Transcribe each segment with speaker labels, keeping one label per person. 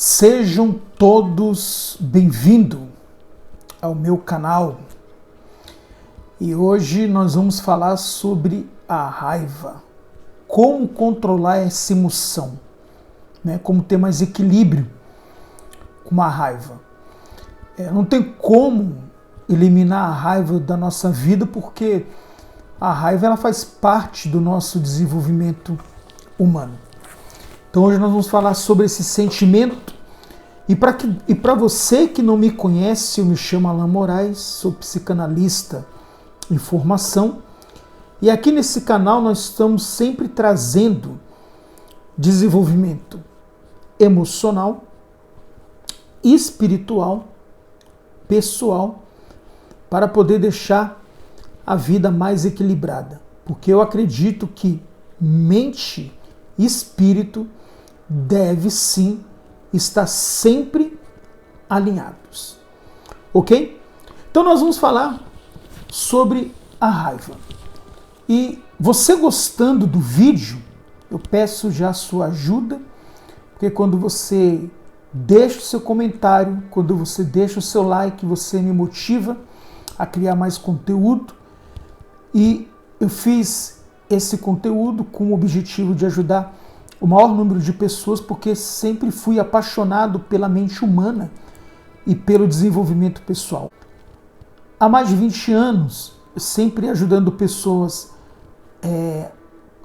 Speaker 1: Sejam todos bem-vindos ao meu canal. E hoje nós vamos falar sobre a raiva. Como controlar essa emoção, né? Como ter mais equilíbrio com a raiva. Não tem como eliminar a raiva da nossa vida, porque a raiva ela faz parte do nosso desenvolvimento humano. Então hoje nós vamos falar sobre esse sentimento. E para você que não me conhece, eu me chamo Alan Moraes, sou psicanalista em formação. E aqui nesse canal nós estamos sempre trazendo desenvolvimento emocional, espiritual, pessoal, para poder deixar a vida mais equilibrada. Porque eu acredito que mente e espírito deve sim estar sempre alinhados. Ok? Então nós vamos falar sobre a raiva. E você gostando do vídeo, eu peço já a sua ajuda, porque quando você deixa o seu comentário, quando você deixa o seu like, você me motiva a criar mais conteúdo. E eu fiz esse conteúdo com o objetivo de ajudar o maior número de pessoas, porque sempre fui apaixonado pela mente humana e pelo desenvolvimento pessoal. Há mais de 20 anos, sempre ajudando pessoas,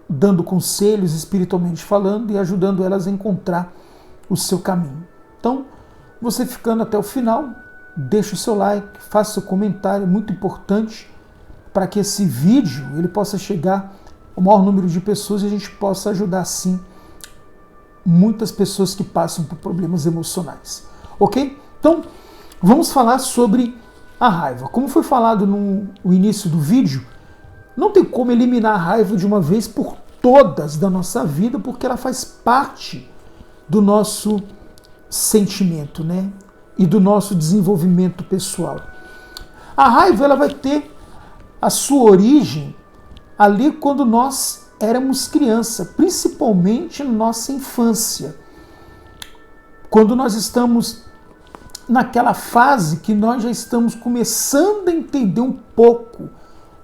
Speaker 1: dando conselhos espiritualmente falando e ajudando elas a encontrar o seu caminho. Então, você ficando até o final, deixa o seu like, faça seu comentário, é muito importante para que esse vídeo ele possa chegar ao maior número de pessoas e a gente possa ajudar sim muitas pessoas que passam por problemas emocionais. Ok? Então, vamos falar sobre a raiva. Como foi falado no início do vídeo, não tem como eliminar a raiva de uma vez por todas da nossa vida, porque ela faz parte do nosso sentimento, né? E do nosso desenvolvimento pessoal. A raiva ela vai ter a sua origem ali quando nós éramos criança, principalmente na nossa infância. Quando nós estamos naquela fase que nós já estamos começando a entender um pouco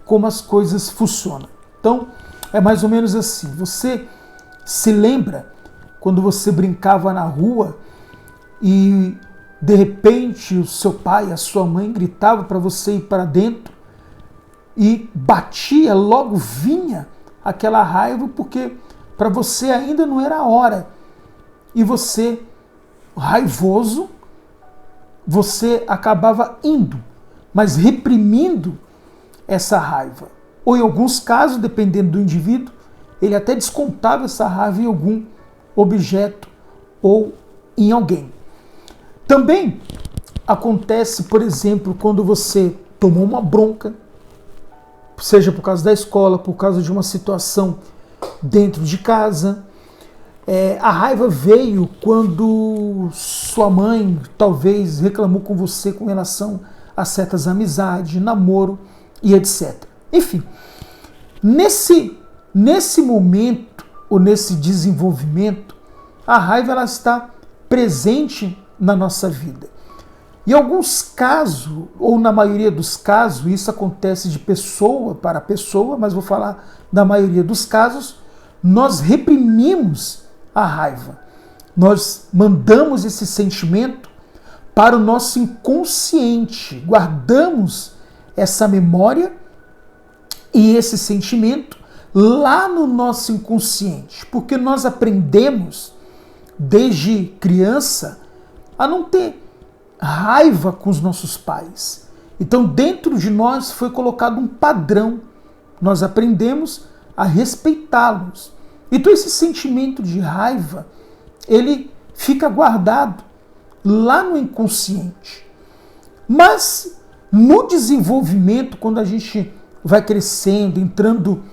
Speaker 1: como as coisas funcionam. Então, é mais ou menos assim. Você se lembra quando você brincava na rua e de repente o seu pai, a sua mãe gritava para você ir para dentro e batia, logo vinha aquela raiva, porque para você ainda não era a hora. E você, raivoso, você acabava indo, mas reprimindo essa raiva. Ou em alguns casos, dependendo do indivíduo, ele até descontava essa raiva em algum objeto ou em alguém. Também acontece, por exemplo, quando você tomou uma bronca, seja por causa da escola, por causa de uma situação dentro de casa. A raiva veio quando sua mãe talvez reclamou com você com relação a certas amizades, namoro e etc. Enfim, nesse momento ou nesse desenvolvimento, a raiva ela está presente na nossa vida. Em alguns casos, ou na maioria dos casos, isso acontece de pessoa para pessoa, mas vou falar da maioria dos casos, nós reprimimos a raiva. Nós mandamos esse sentimento para o nosso inconsciente, guardamos essa memória e esse sentimento lá no nosso inconsciente, porque nós aprendemos desde criança a não ter raiva com os nossos pais. Então dentro de nós foi colocado um padrão. Nós aprendemos a respeitá-los. Então esse sentimento de raiva, ele fica guardado lá no inconsciente. Mas no desenvolvimento, quando a gente vai crescendo, entrando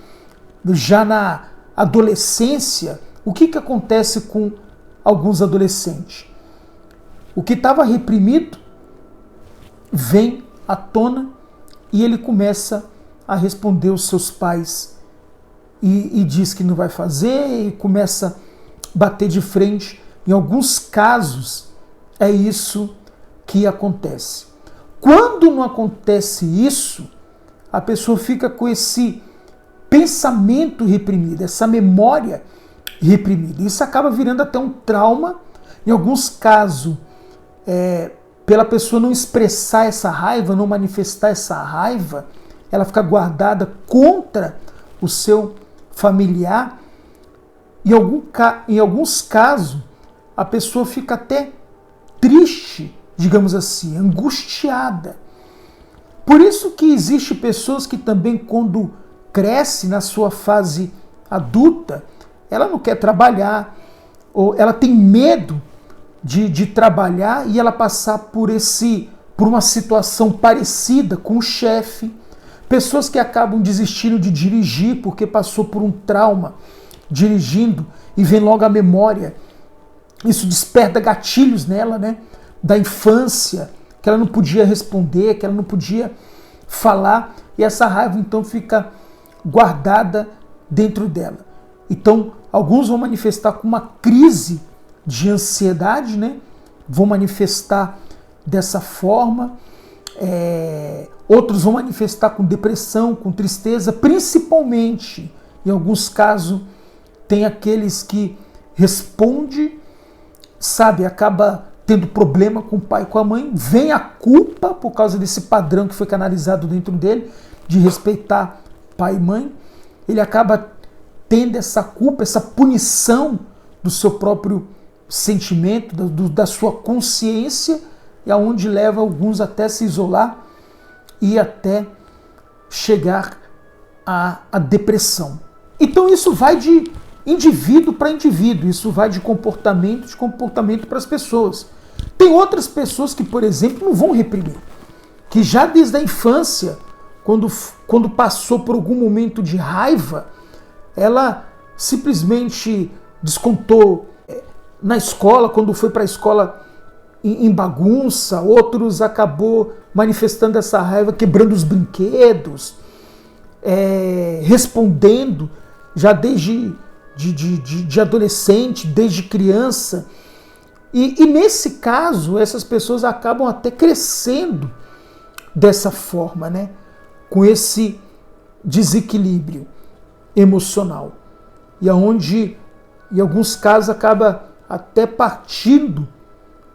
Speaker 1: já na adolescência, o que acontece com alguns adolescentes? O que estava reprimido vem à tona e ele começa a responder aos seus pais e diz que não vai fazer e começa a bater de frente. Em alguns casos, é isso que acontece. Quando não acontece isso, a pessoa fica com esse pensamento reprimido, essa memória reprimida. Isso acaba virando até um trauma. Em alguns casos, pela pessoa não expressar essa raiva, não manifestar essa raiva, ela fica guardada contra o seu familiar. Em alguns casos, a pessoa fica até triste, digamos assim, angustiada. Por isso que existe pessoas que também, quando cresce na sua fase adulta, ela não quer trabalhar, ou ela tem medo de trabalhar e ela passar por uma situação parecida com o chefe. Pessoas que acabam desistindo de dirigir porque passou por um trauma dirigindo e vem logo a memória. Isso desperta gatilhos nela, né? Da infância, que ela não podia responder, que ela não podia falar, e essa raiva então fica guardada dentro dela. Então, alguns vão manifestar com uma crise de ansiedade, né? Vão manifestar dessa forma. Outros vão manifestar com depressão, com tristeza, principalmente, em alguns casos, tem aqueles que respondem, sabe, acaba tendo problema com o pai e com a mãe, vem a culpa por causa desse padrão que foi canalizado dentro dele, de respeitar pai e mãe. Ele acaba tendo essa culpa, essa punição do seu próprio sentimento, da sua consciência, e aonde leva alguns até se isolar e até chegar à depressão. Então isso vai de indivíduo para indivíduo, isso vai de comportamento para as pessoas. Tem outras pessoas que, por exemplo, não vão reprimir, que já desde a infância, quando passou por algum momento de raiva, ela simplesmente descontou na escola, quando foi para a escola em bagunça. Outros acabou manifestando essa raiva, quebrando os brinquedos, respondendo já desde de adolescente, desde criança. E nesse caso, essas pessoas acabam até crescendo dessa forma, né? Com esse desequilíbrio emocional. E aonde, em alguns casos, acaba até partindo,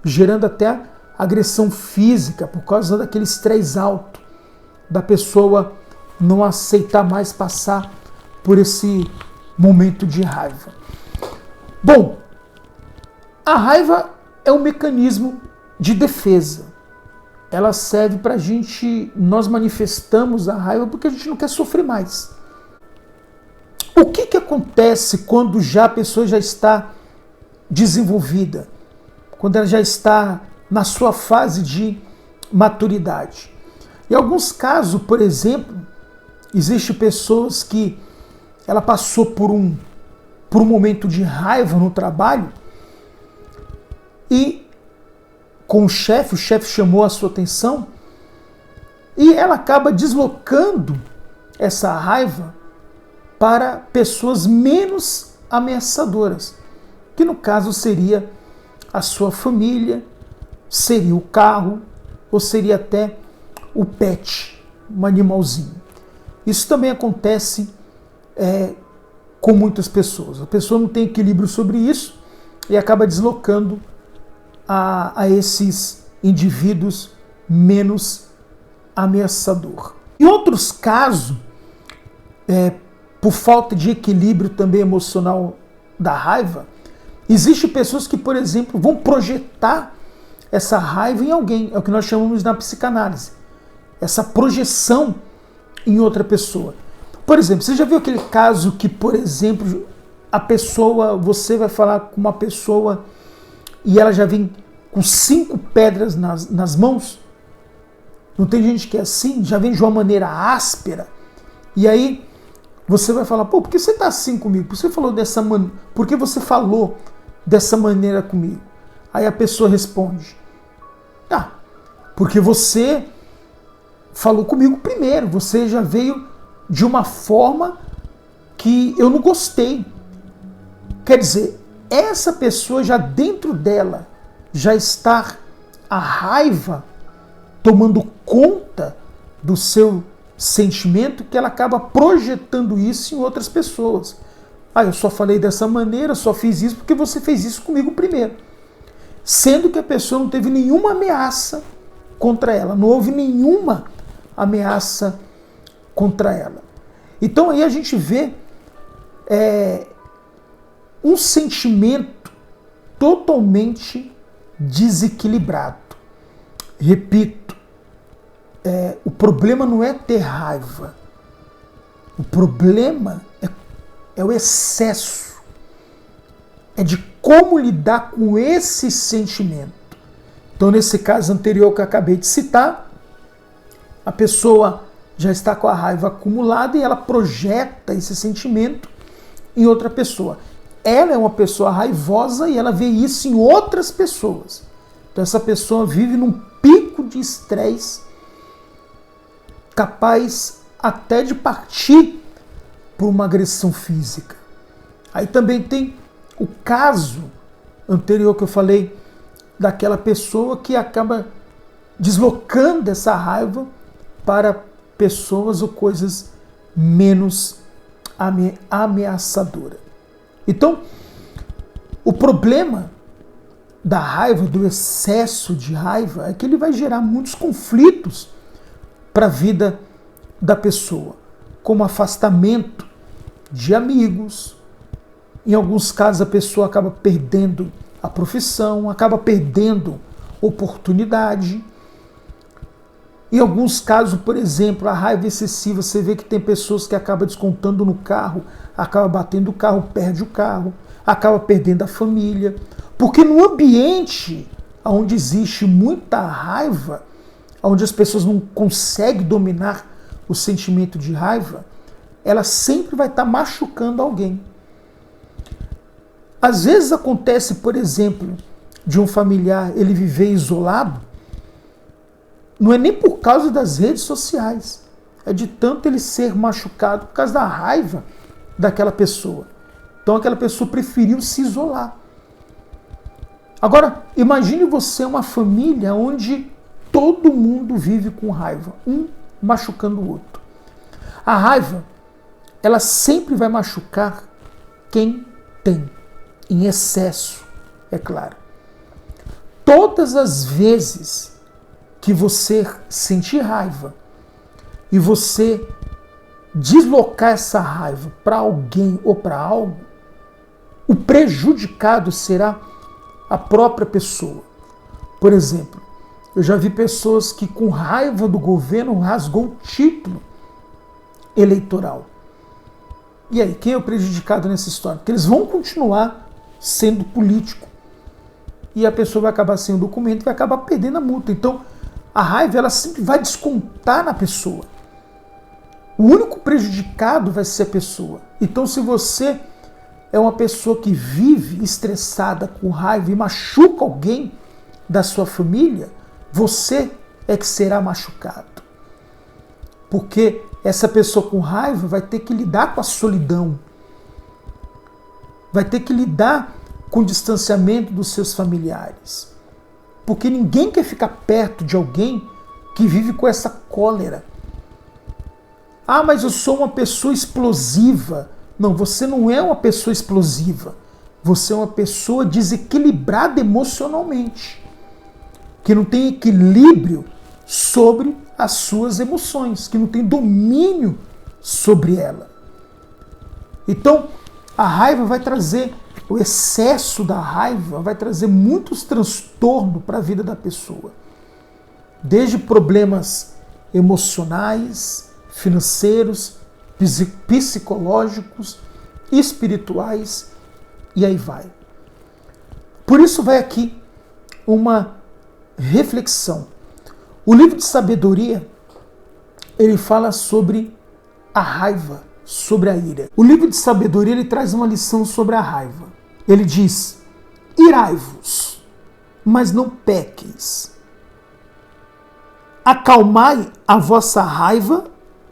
Speaker 1: gerando até agressão física, por causa daquele estresse alto, da pessoa não aceitar mais passar por esse momento de raiva. Bom, a raiva é um mecanismo de defesa. Ela serve para a gente, nós manifestamos a raiva porque a gente não quer sofrer mais. O que acontece quando a pessoa já está desenvolvida? Quando ela já está na sua fase de maturidade? Em alguns casos, por exemplo, existem pessoas que ela passou por um momento de raiva no trabalho e com o chefe chamou a sua atenção e ela acaba deslocando essa raiva para pessoas menos ameaçadoras, que no caso seria a sua família, seria o carro ou seria até o pet, um animalzinho. Isso também acontece com muitas pessoas. A pessoa não tem equilíbrio sobre isso e acaba deslocando a esses indivíduos menos ameaçador. Em outros casos, por falta de equilíbrio também emocional da raiva, existem pessoas que, por exemplo, vão projetar essa raiva em alguém. É o que nós chamamos na psicanálise. Essa projeção em outra pessoa. Por exemplo, você já viu aquele caso que, por exemplo, você vai falar com uma pessoa e ela já vem com 5 pedras nas mãos? Não tem gente que é assim? Já vem de uma maneira áspera. E aí você vai falar, por que você está assim comigo? Por que você falou dessa maneira comigo? Aí a pessoa responde, porque você falou comigo primeiro, você já veio de uma forma que eu não gostei. Quer dizer, essa pessoa já dentro dela já está a raiva tomando conta do seu sentimento, que ela acaba projetando isso em outras pessoas. Eu só falei dessa maneira, só fiz isso porque você fez isso comigo primeiro. Sendo que a pessoa não teve nenhuma ameaça contra ela, não houve nenhuma ameaça contra ela. Então aí a gente vê um sentimento totalmente desequilibrado. Repito, o problema não é ter raiva, o problema é o excesso, é de como lidar com esse sentimento. Então, nesse caso anterior que eu acabei de citar, a pessoa já está com a raiva acumulada e ela projeta esse sentimento em outra pessoa. Ela é uma pessoa raivosa e ela vê isso em outras pessoas. Então, essa pessoa vive num pico de estresse, capaz até de partir por uma agressão física. Aí também tem o caso anterior que eu falei, daquela pessoa que acaba deslocando essa raiva para pessoas ou coisas menos ameaçadoras. Então, o problema da raiva, do excesso de raiva, é que ele vai gerar muitos conflitos para a vida da pessoa, como afastamento de amigos. Em alguns casos a pessoa acaba perdendo a profissão, acaba perdendo oportunidade. Em alguns casos, por exemplo, a raiva excessiva, você vê que tem pessoas que acabam descontando no carro, acaba batendo o carro, perde o carro, acaba perdendo a família. Porque no ambiente onde existe muita raiva, onde as pessoas não conseguem dominar o sentimento de raiva, ela sempre vai estar machucando alguém. Às vezes acontece, por exemplo, de um familiar ele viver isolado, não é nem por causa das redes sociais, é de tanto ele ser machucado por causa da raiva daquela pessoa. Então aquela pessoa preferiu se isolar. Agora, imagine você uma família onde todo mundo vive com raiva, um machucando o outro. A raiva, ela sempre vai machucar quem tem, em excesso, é claro. Todas as vezes que você sentir raiva e você deslocar essa raiva para alguém ou para algo, o prejudicado será a própria pessoa. Por exemplo, eu já vi pessoas que com raiva do governo rasgou o título eleitoral. E aí, quem é o prejudicado nessa história? Porque eles vão continuar sendo político. E a pessoa vai acabar sem o documento e vai acabar perdendo a multa. Então, a raiva ela sempre vai descontar na pessoa. O único prejudicado vai ser a pessoa. Então, se você é uma pessoa que vive estressada, com raiva e machuca alguém da sua família, você é que será machucado. Porque essa pessoa com raiva vai ter que lidar com a solidão, vai ter que lidar com o distanciamento dos seus familiares. Porque ninguém quer ficar perto de alguém que vive com essa cólera. Mas eu sou uma pessoa explosiva. Não, você não é uma pessoa explosiva. Você é uma pessoa desequilibrada emocionalmente, que não tem equilíbrio sobre as suas emoções, que não tem domínio sobre ela. Então, a raiva vai trazer, o excesso da raiva vai trazer muitos transtornos para a vida da pessoa. Desde problemas emocionais, financeiros, psicológicos, espirituais, e aí vai. Por isso vai aqui uma reflexão. O livro de sabedoria, ele fala sobre a raiva, sobre a ira. O livro de sabedoria, ele traz uma lição sobre a raiva. Ele diz: irai-vos, mas não pequeis. Acalmai a vossa raiva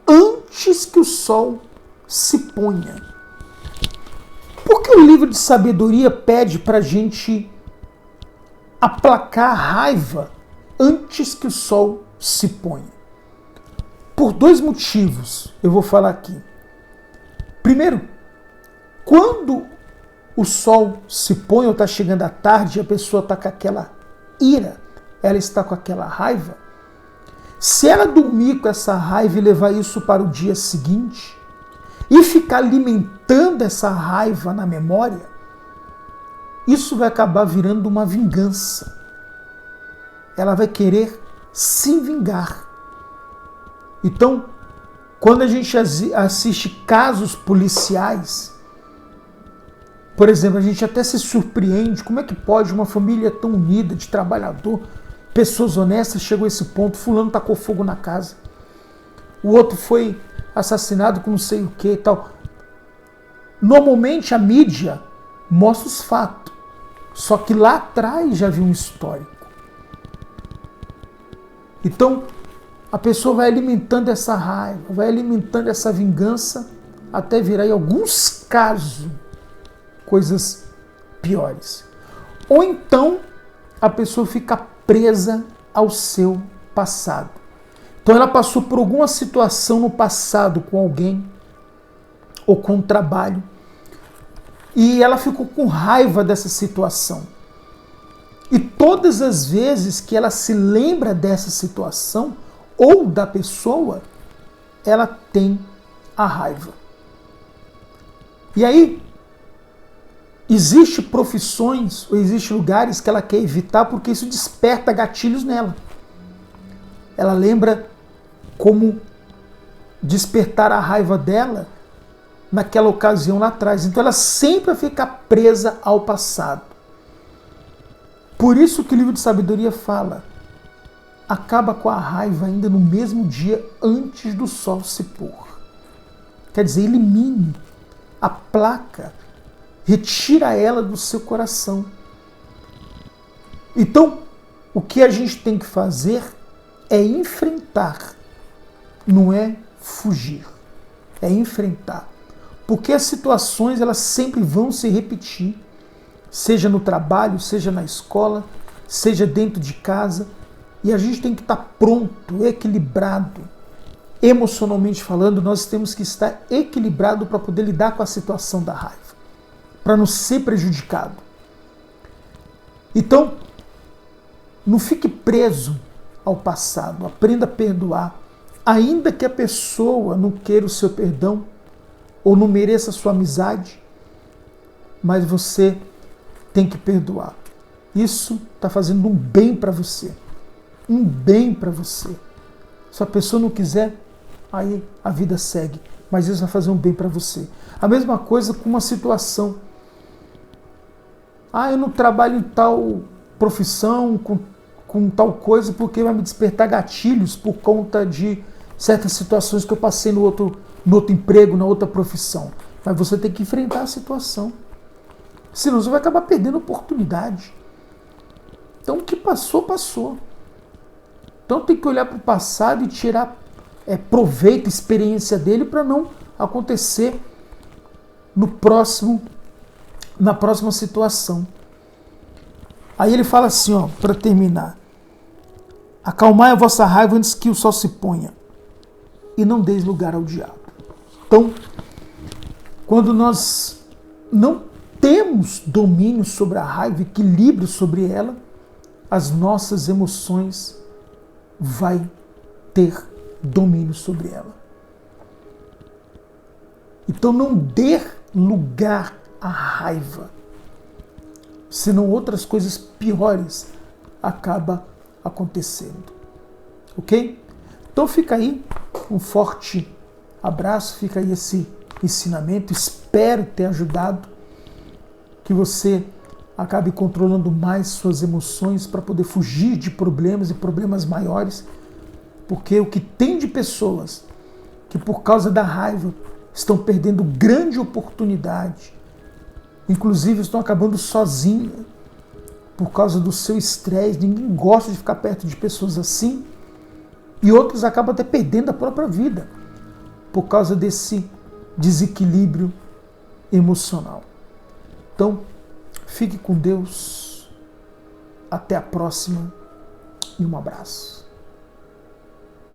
Speaker 1: antes que o sol se ponha. Por que o livro de sabedoria pede para a gente aplacar a raiva antes que o sol se ponha. Por dois motivos eu vou falar aqui. Primeiro, quando o sol se põe ou está chegando à tarde, a pessoa está com aquela ira, ela está com aquela raiva. Se ela dormir com essa raiva e levar isso para o dia seguinte e ficar alimentando essa raiva na memória, isso vai acabar virando uma vingança. Ela vai querer se vingar. Então, quando a gente assiste casos policiais, por exemplo, a gente até se surpreende, como é que pode uma família tão unida, de trabalhador, pessoas honestas, chegou a esse ponto, fulano tacou fogo na casa, o outro foi assassinado com não sei o que e tal. Normalmente a mídia mostra os fatos, só que lá atrás já havia um histórico. Então, a pessoa vai alimentando essa raiva, vai alimentando essa vingança, até virar, em alguns casos, coisas piores. Ou então, a pessoa fica presa ao seu passado. Então, ela passou por alguma situação no passado com alguém, ou com o trabalho, e ela ficou com raiva dessa situação. E todas as vezes que ela se lembra dessa situação, ou da pessoa, ela tem a raiva. E aí, existem profissões, ou existem lugares que ela quer evitar porque isso desperta gatilhos nela. Ela lembra como despertar a raiva dela naquela ocasião lá atrás. Então ela sempre fica presa ao passado. Por isso que o livro de sabedoria fala: acaba com a raiva ainda no mesmo dia antes do sol se pôr. Quer dizer, elimine, aplaca, retira ela do seu coração. Então, o que a gente tem que fazer é enfrentar, não é fugir, é enfrentar. Porque as situações, elas sempre vão se repetir, seja no trabalho, seja na escola, seja dentro de casa. E a gente tem que estar pronto, equilibrado. Emocionalmente falando, nós temos que estar equilibrado para poder lidar com a situação da raiva, para não ser prejudicado. Então, não fique preso ao passado, aprenda a perdoar. Ainda que a pessoa não queira o seu perdão, ou não mereça a sua amizade, mas você tem que perdoar. Isso está fazendo um bem para você. Um bem para você. Se a pessoa não quiser, aí a vida segue. Mas isso vai fazer um bem para você. A mesma coisa com uma situação. Eu não trabalho em tal profissão, com tal coisa, porque vai me despertar gatilhos por conta de certas situações que eu passei no outro emprego, na outra profissão. Mas você tem que enfrentar a situação. Senão você vai acabar perdendo a oportunidade. Então o que passou, passou. Então tem que olhar para o passado e tirar proveito, experiência dele para não acontecer na próxima situação. Aí ele fala assim, para terminar: acalmai a vossa raiva antes que o sol se ponha, e não deis lugar ao diabo. Então, quando nós não temos domínio sobre a raiva, equilíbrio sobre ela, as nossas emoções vai ter domínio sobre ela. Então não dê lugar à raiva, senão outras coisas piores acabam acontecendo. Ok? Então fica aí um forte abraço, fica aí esse ensinamento, espero ter ajudado, que você acabe controlando mais suas emoções para poder fugir de problemas e problemas maiores, porque o que tem de pessoas que por causa da raiva estão perdendo grande oportunidade, inclusive estão acabando sozinhas por causa do seu estresse. Ninguém gosta de ficar perto de pessoas assim, e outros acabam até perdendo a própria vida por causa desse desequilíbrio emocional. Então, fique com Deus Até a próxima e um abraço.